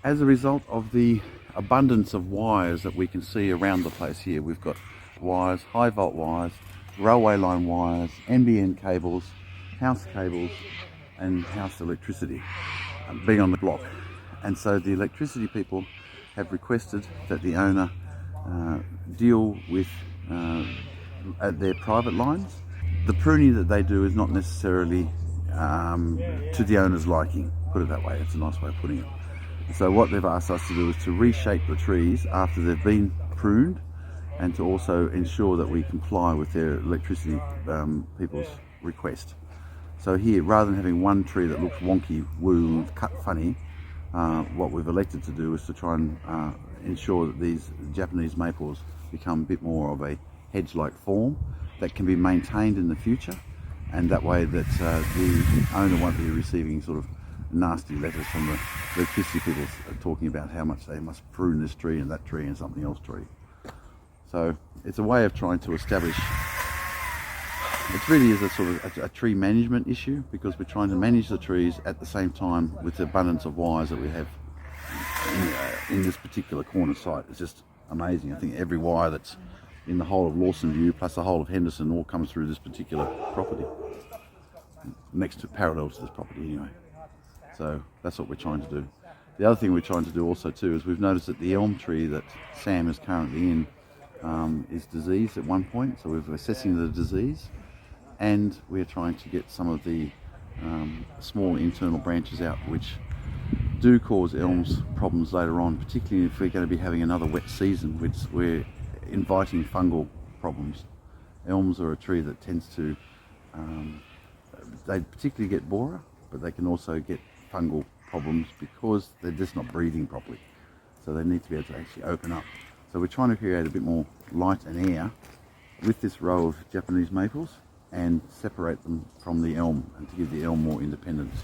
As a result of the abundance of wires that we can see around the place here, we've got wires, high volt wires, railway line wires, NBN cables, house cables and house electricity being on the block. And so the electricity people have requested that the owner deal with their private lines. The pruning that they do is not necessarily to the owner's liking, put it that way. It's a nice way of putting it. So what they've asked us to do is to reshape the trees after they've been pruned, and to also ensure that we comply with their electricity people's request. So here, rather than having one tree that looks wonky, woo, cut funny, what we've elected to do is to try and ensure that these Japanese maples become a bit more of a hedge-like form that can be maintained in the future, and that way that the owner won't be receiving sort of nasty letters from the electricity people talking about how much they must prune this tree and that tree and something else tree. So it's a way of trying to establish, it really is a sort of a tree management issue, because we're trying to manage the trees at the same time with the abundance of wires that we have in this particular corner site. It's just amazing. I think every wire that's in the whole of Lawson View plus the whole of Henderson all comes through this particular property, parallel to this property anyway. So that's what we're trying to do. The other thing we're trying to do also too is we've noticed that the elm tree that Sam is currently in is diseased at one point, so we're assessing the disease, and we're trying to get some of the small internal branches out which do cause elms problems later on, particularly if we're going to be having another wet season, which we're inviting fungal problems. Elms are a tree that tends to, they particularly get borer, but they can also get fungal problems because they're just not breathing properly. So they need to be able to actually open up. So we're trying to create a bit more light and air with this row of Japanese maples and separate them from the elm, and to give the elm more independence.